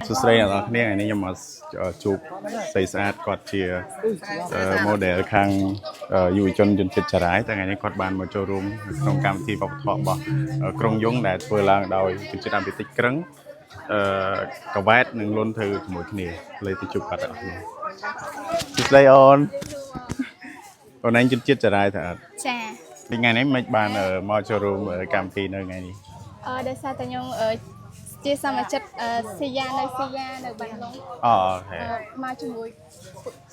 សួស្តីអ្នកនរគ្នាថ្ងៃនេះខ្ញុំមកជួបស្រីស្អាតគាត់ជា model ខាងយុវជនជនជាតិចារាយតែថ្ងៃនេះគាត់បានមកចូលរួមក្នុងកម្មវិធីវប្បធម៌របស់ក្រុងយងដែលធ្វើឡើងដោយជនជាតិដើមភាគតិចក្រឹងកវ៉ែតនិងលន់ធ្វើជាមួយគ្នាលើទៅជួបគាត់ទាំងអស់គ្នាសួស្តីអូនឯងជនជាតិចារាយតើអត់ចាថ្ងៃនេះមិនបានមកចូលរួមកម្មវិធីនៅថ្ងៃនេះដោយសារតែខ្ញុំជាសមាជិកស៊ីយ៉ានៅបាត់ដំបងអូខេមកជាមួយ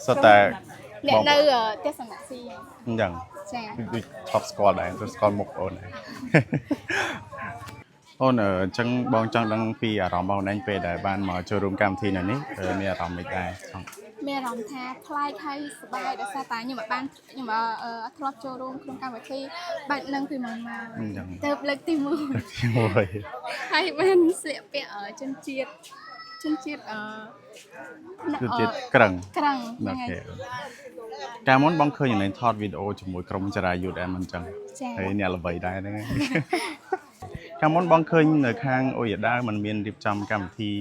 សុទ្ធតែអ្នកនៅទស្សនៈស៊ីអញ្ចឹងចាដូចថប់ស្គាល់ដែរស្គាល់មុខអូនដែរអូនអញ្ចឹងបងចង់ដឹងពីអារម្មណ៍បងឯងពេលដែលបានមកចូលរួមកម្មវិធីនេះមានអារម្មណ៍មិនដែរមានអារម្មណ៍ថាប្លែកហើយសប្បាយដោយសារតែខ្ញុំអត់ធ្លាប់ចូលរួមក្នុងកម្មវិធីបែបហ្នឹងពីមុនមកទៅលើកទី1ហើយបានស្លៀកពាក់ជនជាតិក្រឹងហ្នឹងហើយកាលមុនបងឃើញនៅថតវីដេអូជាមួយក្រុមចរាយុទ្ធដែរមិនអញ្ចឹងហើយអ្នកល្បីដែរហ្នឹងកាលមុនបងឃើញនៅខាងអូយ៉ាដាវมันមានរៀបចំកម្មវិធី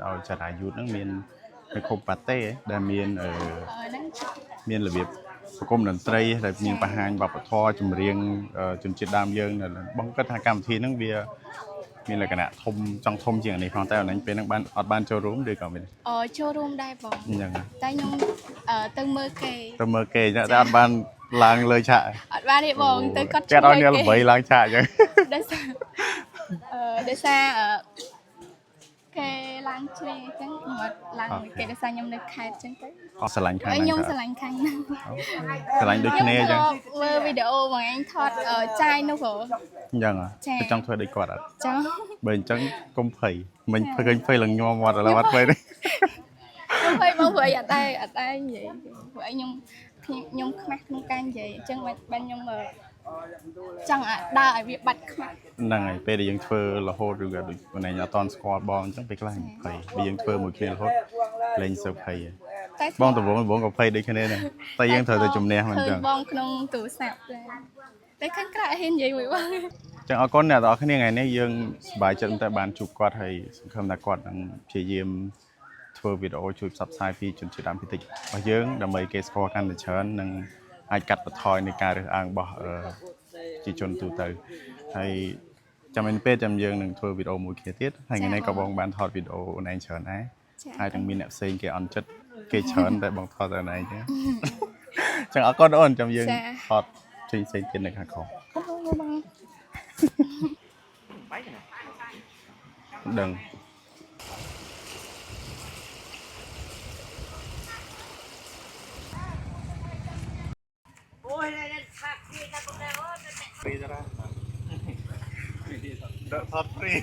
ដោយចរាយុទ្ធហ្នឹងមាននៅខូបប៉ាតេដែលមានរបៀបប្រគំតន្ត្រីដែលមានបង្ហាញវប្បធម៌ចម្រៀងជនជាតិដើមយើងបងគិតថាកម្មវិធីហ្នឹងវាមានលក្ខណៈធំជាងនេះផងតែអនពេលហ្នឹងបានអត់បានចូលរួមឬក៏មានចូលរួមដែរបងអញ្ចឹងតែខ្ញុំទៅមើលគេតែអត់បានឡើងលើឆាកអត់បានទេបងទៅគាត់ជួយឲ្យអ្នកល្បីឡើងឆាកអញ្ចឹងដោយសារគេឡើងជ្រៀងអញ្ចឹងខ្ញុំអត់ឡើងគេដោយសារខ្ញុំនៅខេត្តអញ្ចឹងទៅស្រឡាញ់ខាងហ្នឹងខ្ញុំស្រឡាញ់ខាងហ្នឹងស្រឡាញ់ដូចគ្នាអញ្ចឹងមើលវីដេអូបងឯងថតចាយនោះព្រោះអញ្ចឹងចង់ធ្វើដូចគាត់អត់ចង់បើអញ្ចឹងកុំភ័យមិញឃើញភ័យឡើងញ័រមាត់ឥឡូវអត់ភ័យទេភ័យបងព្រោះអត់ដែរនិយាយព្រោះខ្ញុំខ្មាស់ក្នុងការនិយាយអញ្ចឹងបានខ្ញុំចង់ដើរឲ្យវាបាត់ខ្មាស់ហ្នឹងហើយពេលដែលយើងធ្វើរហូតឬក៏ដូចម្នាក់អត់តន់ស្គាល់បងអញ្ចឹងពេលខ្លះភ័យបើយើងធ្វើមួយគ្នារហូតលេងសើភ័យបងដំបងក៏ភ័យដូចគ្នាដែរតែយើងត្រូវតែជំនះមិនអញ្ចឹងបងក្នុងទូរស័ព្ទតែខាងក្រៅហ៊ាននិយាយមួយបងអញ្ចឹងអរគុណអ្នកនរគ្នាថ្ងៃនេះយើងសប្បាយចិត្តតែបានជួបគាត់ហើយសង្ឃឹមថាគាត់នឹងព្យាយាមធ្វើវីដេអូជួយផ្សព្វផ្សាយពីជនជាតិដើមភាគតិចរបស់យើងដើម្បីគេស្គាល់កាន់តែច្រើននិងអាចកាត់បន្ថយនៃការរើសអើងរបស់ជាជនទូទៅហើយចាំមិនពេលចាំយើងនឹងធ្វើវីដេអូមួយគ្នាទៀតហើយថ្ងៃនេះក៏បងបានថតវីដេអូអូនឯងច្រើនដែរហើយទាំងមានអ្នកផ្សេងគេអន់ចិត្តគេច្រើនតែបងថតតែអូនឯងចឹងចឹងអរគុណអូនចាំយើងថតផ្សេងទៀតនៅខាងក្រោមដឹងFree ថត free